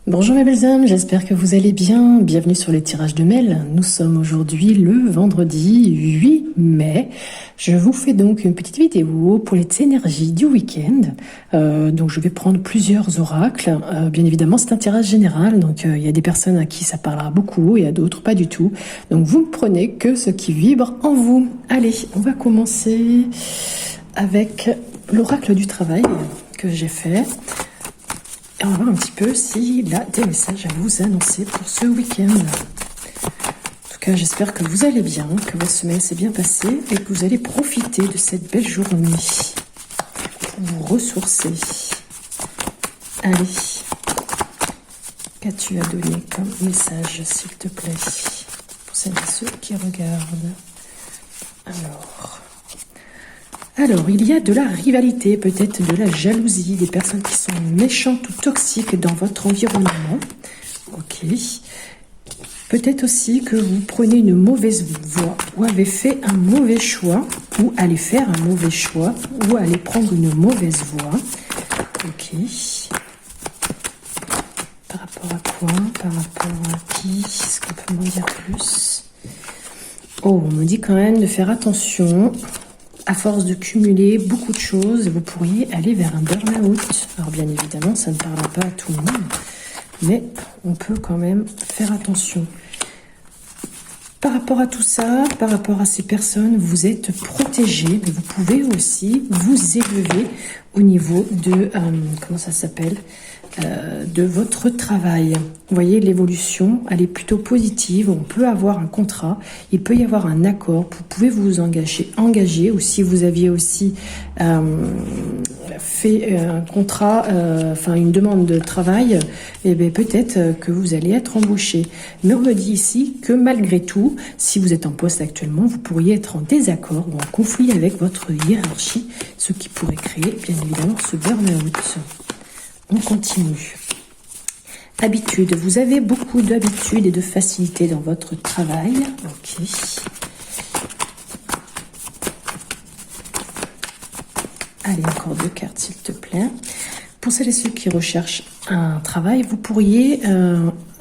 Bonjour mes belles âmes, j'espère que vous allez bien. Bienvenue sur les tirages de mail. Nous sommes aujourd'hui le vendredi 8 mai. Je vous fais donc une petite vidéo pour les énergies du week-end. Donc je vais prendre plusieurs oracles. Bien évidemment, c'est un tirage général, donc il y a des personnes à qui ça parlera beaucoup et à d'autres pas du tout. Donc vous ne prenez que ce qui vibre en vous. Allez, on va commencer avec l'oracle du travail que j'ai fait. Et on va voir un petit peu s'il a des messages à vous annoncer pour ce week-end. En tout cas, j'espère que vous allez bien, que votre semaine s'est bien passée et que vous allez profiter de cette belle journée pour vous ressourcer. Allez, qu'as-tu à donner comme message, s'il te plaît, pour celles et ceux qui regardent? Alors, il y a de la rivalité, peut-être de la jalousie, des personnes qui sont méchantes ou toxiques dans votre environnement. Ok. Peut-être aussi que vous prenez une mauvaise voie, ou avez fait un mauvais choix, ou allez faire un mauvais choix, ou allez prendre une mauvaise voie. Ok. Par rapport à quoi? Par rapport à qui? Est-ce qu'on peut m'en dire plus? Oh, on me dit quand même de faire attention. À force de cumuler beaucoup de choses, vous pourriez aller vers un burn-out. Alors bien évidemment, ça ne parlera pas à tout le monde, mais on peut quand même faire attention. Par rapport à tout ça, par rapport à ces personnes, vous êtes protégés, mais vous pouvez aussi vous élever au niveau de, comment ça s'appelle, de votre travail. Vous voyez, l'évolution, elle est plutôt positive. On peut avoir un contrat, il peut y avoir un accord. Vous pouvez vous engager ou si vous aviez aussi fait un contrat, enfin une demande de travail, et bien peut-être que vous allez être embauché. Mais on me dit ici que malgré tout, si vous êtes en poste actuellement, vous pourriez être en désaccord ou en conflit avec votre hiérarchie, ce qui pourrait créer bien évidemment ce burn-out. On continue. Habitude. Vous avez beaucoup d'habitudes et de facilité dans votre travail. Ok. Allez, encore 2 cartes, s'il te plaît. Pour celles et ceux qui recherchent un travail, vous pourriez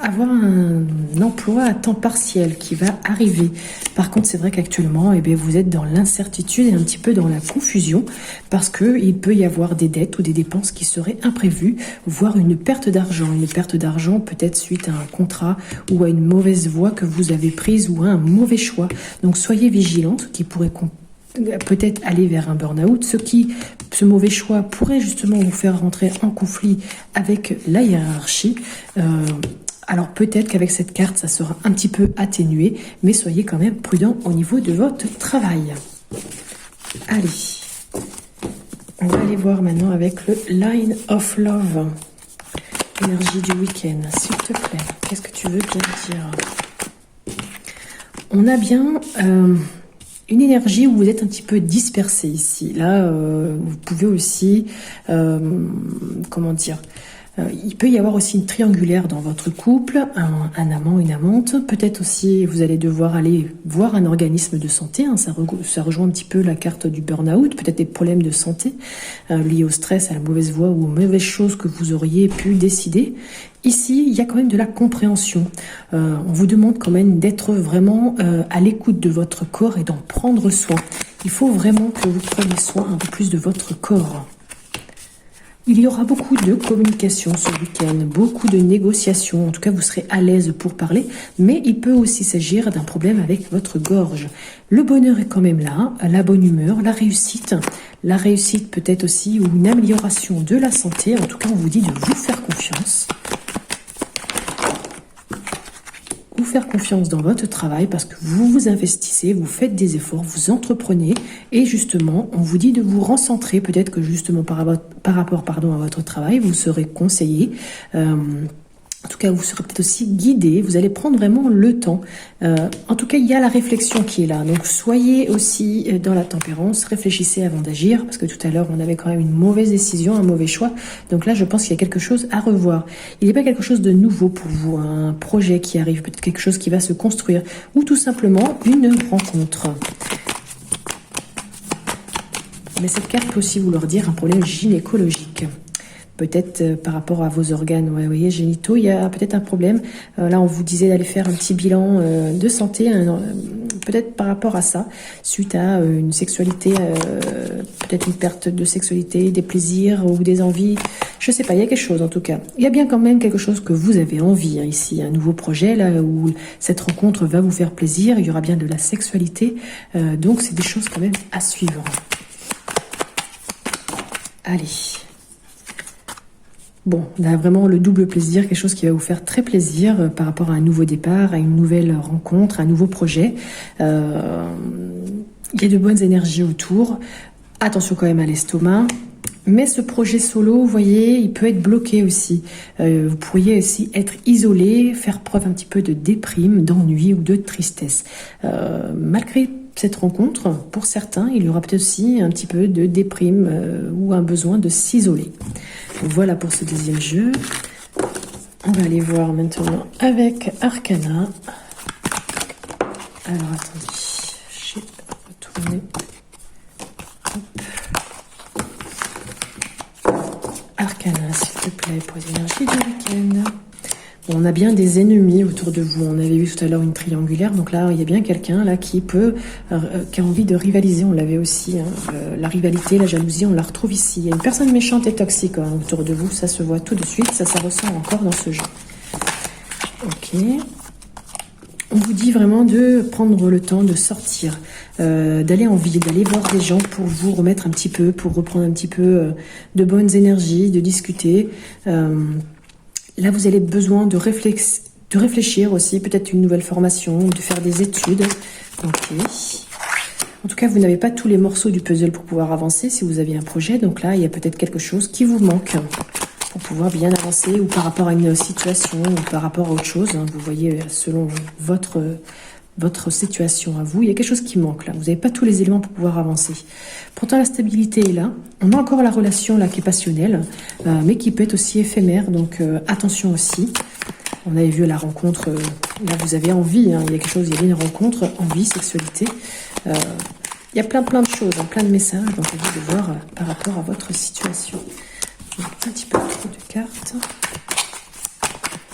avoir un emploi à temps partiel qui va arriver. Par contre, c'est vrai qu'actuellement, eh bien, vous êtes dans l'incertitude et un petit peu dans la confusion parce qu'il peut y avoir des dettes ou des dépenses qui seraient imprévues, voire une perte d'argent. Une perte d'argent peut-être suite à un contrat ou à une mauvaise voie que vous avez prise ou à un mauvais choix. Donc, soyez vigilants, ce qui pourrait peut-être aller vers un burn-out, ce mauvais choix pourrait justement vous faire rentrer en conflit avec la hiérarchie. Alors peut-être qu'avec cette carte, ça sera un petit peu atténué, mais soyez quand même prudent au niveau de votre travail. Allez, on va aller voir maintenant avec le Line of Love, énergie du week-end, s'il te plaît. Qu'est-ce que tu veux bien dire? On a bien une énergie où vous êtes un petit peu dispersé ici. Là, vous pouvez aussi, comment dire, il peut y avoir aussi une triangulaire dans votre couple, un amant, une amante. Peut-être aussi, vous allez devoir aller voir un organisme de santé. Hein, ça rejoint un petit peu la carte du burn-out. Peut-être des problèmes de santé liés au stress, à la mauvaise voie ou aux mauvaises choses que vous auriez pu décider. Ici, il y a quand même de la compréhension. On vous demande quand même d'être vraiment à l'écoute de votre corps et d'en prendre soin. Il faut vraiment que vous preniez soin un peu plus de votre corps. Il y aura beaucoup de communication ce week-end, beaucoup de négociations. En tout cas, vous serez à l'aise pour parler, mais il peut aussi s'agir d'un problème avec votre gorge. Le bonheur est quand même là, la bonne humeur, la réussite. La réussite peut-être aussi ou une amélioration de la santé. En tout cas, on vous dit de vous faire confiance. Vous faire confiance dans votre travail parce que vous vous investissez, vous faites des efforts, vous entreprenez et justement, on vous dit de vous recentrer. Peut-être que justement par rapport à votre travail, vous serez conseillé. En tout cas, vous serez peut-être aussi guidé. Vous allez prendre vraiment le temps. En tout cas, il y a la réflexion qui est là. Donc, soyez aussi dans la tempérance. Réfléchissez avant d'agir. Parce que tout à l'heure, on avait quand même une mauvaise décision, un mauvais choix. Donc là, je pense qu'il y a quelque chose à revoir. Il n'y a pas quelque chose de nouveau pour vous. Un projet qui arrive, peut-être quelque chose qui va se construire. Ou tout simplement une rencontre. Mais cette carte peut aussi vouloir dire un problème gynécologique. peut-être par rapport à vos organes, ouais, vous voyez, génitaux, il y a peut-être un problème. Là, on vous disait d'aller faire un petit bilan de santé, peut-être par rapport à ça, suite à une sexualité, peut-être une perte de sexualité, des plaisirs ou des envies, je sais pas, il y a quelque chose en tout cas. Il y a bien quand même quelque chose que vous avez envie, hein, ici, un nouveau projet, là, où cette rencontre va vous faire plaisir, il y aura bien de la sexualité, donc c'est des choses quand même à suivre. Allez. Bon, on a vraiment le double plaisir, quelque chose qui va vous faire très plaisir par rapport à un nouveau départ, à une nouvelle rencontre, à un nouveau projet. Il y a de bonnes énergies autour. Attention quand même à l'estomac. Mais ce projet solo, vous voyez, il peut être bloqué aussi. Vous pourriez aussi être isolé, faire preuve un petit peu de déprime, d'ennui ou de tristesse. Malgré cette rencontre, pour certains, il y aura peut-être aussi un petit peu de déprime ou un besoin de s'isoler. Voilà pour ce deuxième jeu. On va aller voir maintenant avec Arcana. Alors attendez, je vais retourner. Arcana, s'il te plaît, pour les énergies du week-end. Bon, on a bien des ennemis autour de vous. On avait vu tout à l'heure une triangulaire, donc là, il y a bien quelqu'un là qui a envie de rivaliser. On l'avait aussi, hein. La rivalité, la jalousie, on la retrouve ici. Il y a une personne méchante et toxique autour de vous, ça se voit tout de suite, ça ressort encore dans ce jeu. Ok. On vous dit vraiment de prendre le temps de sortir, d'aller en ville, d'aller voir des gens pour vous remettre un petit peu, pour reprendre un petit peu de bonnes énergies, de discuter. Là, vous avez besoin de réfléchir aussi, peut-être une nouvelle formation, de faire des études. Ok. En tout cas, vous n'avez pas tous les morceaux du puzzle pour pouvoir avancer si vous avez un projet. Donc là, il y a peut-être quelque chose qui vous manque pour pouvoir bien avancer, ou par rapport à une situation, ou par rapport à autre chose. Vous voyez, selon votre situation à vous, il y a quelque chose qui manque là. Vous n'avez pas tous les éléments pour pouvoir avancer. Pourtant, la stabilité est là. On a encore la relation là qui est passionnelle, mais qui peut être aussi éphémère. Donc attention aussi. On avait vu la rencontre. Là, vous avez envie. Hein, il y a quelque chose. Il y a une rencontre, envie, sexualité. Il y a plein de choses, plein de messages. Donc, à vous de voir par rapport à votre situation. Un petit peu trop de cartes.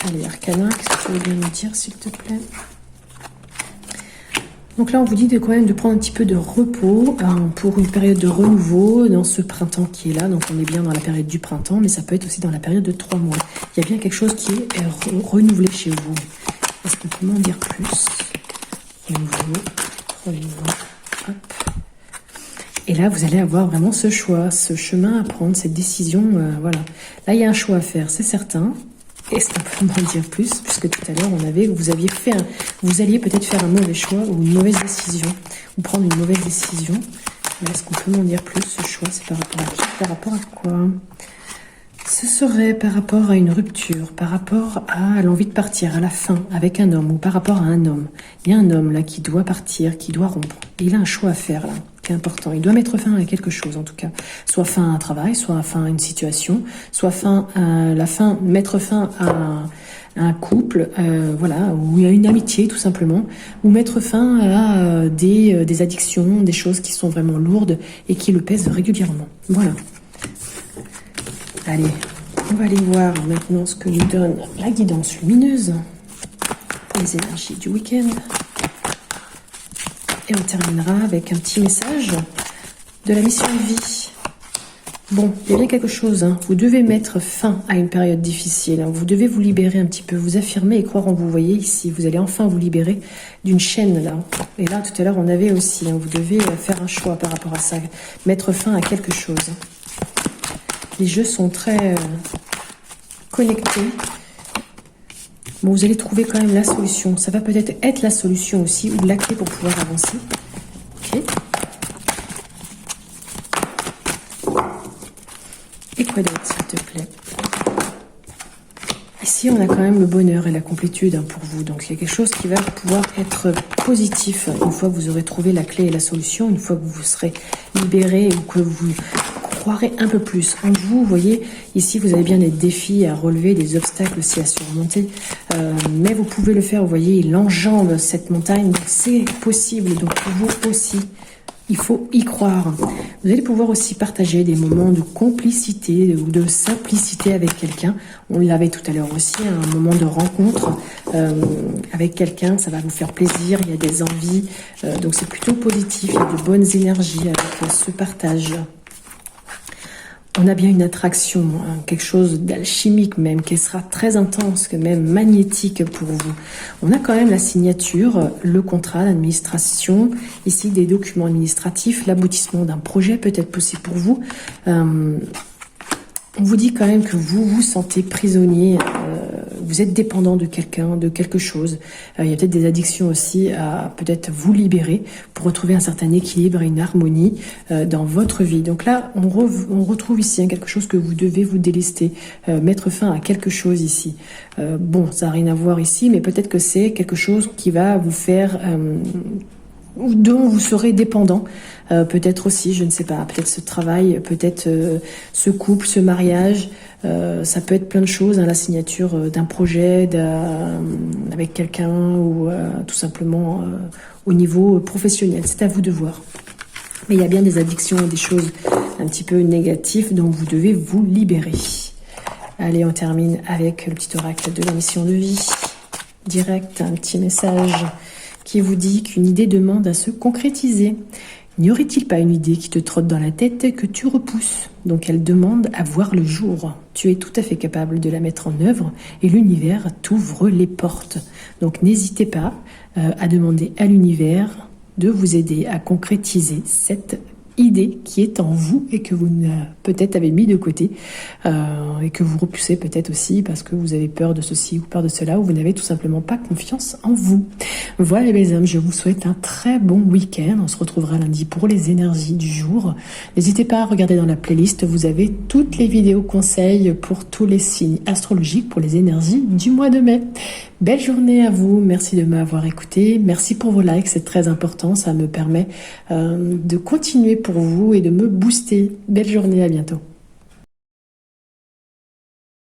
Allez, Arcana, qu'est-ce que tu veux bien nous dire, s'il te plaît? Donc là, on vous dit quand même de prendre un petit peu de repos pour une période de renouveau dans ce printemps qui est là. Donc on est bien dans la période du printemps, mais ça peut être aussi dans la période de 3 mois. Il y a bien quelque chose qui est renouvelé chez vous. Est-ce qu'on peut m'en dire plus? Renouveau. Hop. Et là, vous allez avoir vraiment ce choix, ce chemin à prendre, cette décision. Voilà. Là, il y a un choix à faire, c'est certain. Est-ce qu'on peut m'en dire plus? Puisque tout à l'heure, vous alliez peut-être faire un mauvais choix ou une mauvaise décision, ou prendre une mauvaise décision. Est-ce qu'on peut m'en dire plus? Ce choix, c'est par rapport à qui? Par rapport à quoi? Ce serait par rapport à une rupture, par rapport à l'envie de partir, à la fin, avec un homme, ou par rapport à un homme. Il y a un homme là qui doit partir, qui doit rompre. Et il a un choix à faire là, qui est important. Il doit mettre fin à quelque chose en tout cas. Soit fin à un travail, soit fin à une situation, soit mettre fin à un couple, voilà, ou à une amitié tout simplement, ou mettre fin à des addictions, des choses qui sont vraiment lourdes et qui le pèsent régulièrement. Voilà. Allez, on va aller voir maintenant ce que nous donne la guidance lumineuse pour les énergies du week-end. Et on terminera avec un petit message de la mission de vie. Bon, il y a bien quelque chose. Hein. Vous devez mettre fin à une période difficile. Hein. Vous devez vous libérer un petit peu, vous affirmer et croire en vous. Vous voyez ici, vous allez enfin vous libérer d'une chaîne là. Et là, tout à l'heure, on avait aussi. Hein, vous devez faire un choix par rapport à ça. Mettre fin à quelque chose. Les jeux sont très connectés. Bon, vous allez trouver quand même la solution. Ça va peut-être être la solution aussi, ou la clé pour pouvoir avancer. Ok. Et quoi d'autre, s'il te plaît? Ici, on a quand même le bonheur et la complétude pour vous. Donc, il y a quelque chose qui va pouvoir être positif une fois que vous aurez trouvé la clé et la solution, une fois que vous serez libéré ou que vous croirez un peu plus en vous. Vous voyez, ici, vous avez bien des défis à relever, des obstacles aussi à surmonter. Mais vous pouvez le faire, vous voyez, il enjambe cette montagne. C'est possible, donc pour vous aussi. Il faut y croire. Vous allez pouvoir aussi partager des moments de complicité ou de simplicité avec quelqu'un. On l'avait tout à l'heure aussi, un moment de rencontre avec quelqu'un. Ça va vous faire plaisir, il y a des envies. Donc c'est plutôt positif, il y a de bonnes énergies avec ce partage. On a bien une attraction, hein, quelque chose d'alchimique même, qui sera très intense, même magnétique pour vous. On a quand même la signature, le contrat d'administration, ici des documents administratifs, l'aboutissement d'un projet peut-être possible pour vous. On vous dit quand même que vous vous sentez prisonnier, vous êtes dépendant de quelqu'un, de quelque chose. Il y a peut-être des addictions aussi à peut-être vous libérer pour retrouver un certain équilibre et une harmonie dans votre vie. Donc là, on retrouve ici hein, quelque chose que vous devez vous délester, mettre fin à quelque chose ici. Bon, ça n'a rien à voir ici, mais peut-être que c'est quelque chose qui va vous faire... dont vous serez dépendant, peut-être aussi, je ne sais pas, peut-être ce travail, peut-être ce couple, ce mariage, ça peut être plein de choses, hein, la signature d'un projet avec quelqu'un ou tout simplement au niveau professionnel, c'est à vous de voir. Mais il y a bien des addictions, des choses un petit peu négatives dont vous devez vous libérer. Allez, on termine avec le petit oracle de la mission de vie. Direct, un petit message qui vous dit qu'une idée demande à se concrétiser. N'y aurait-il pas une idée qui te trotte dans la tête et que tu repousses? Donc elle demande à voir le jour. Tu es tout à fait capable de la mettre en œuvre et l'univers t'ouvre les portes. Donc n'hésitez pas à demander à l'univers de vous aider à concrétiser cette idée qui est en vous et que vous peut-être avez mis de côté et que vous repoussez peut-être aussi parce que vous avez peur de ceci ou peur de cela ou vous n'avez tout simplement pas confiance en vous. Voilà les âmes, je vous souhaite un très bon week-end. On se retrouvera lundi pour les énergies du jour. N'hésitez pas à regarder dans la playlist, vous avez toutes les vidéos conseils pour tous les signes astrologiques pour les énergies du mois de mai. Belle journée à vous, merci de m'avoir écouté, merci pour vos likes, c'est très important, ça me permet de continuer pour vous et de me booster. Belle journée, à bientôt.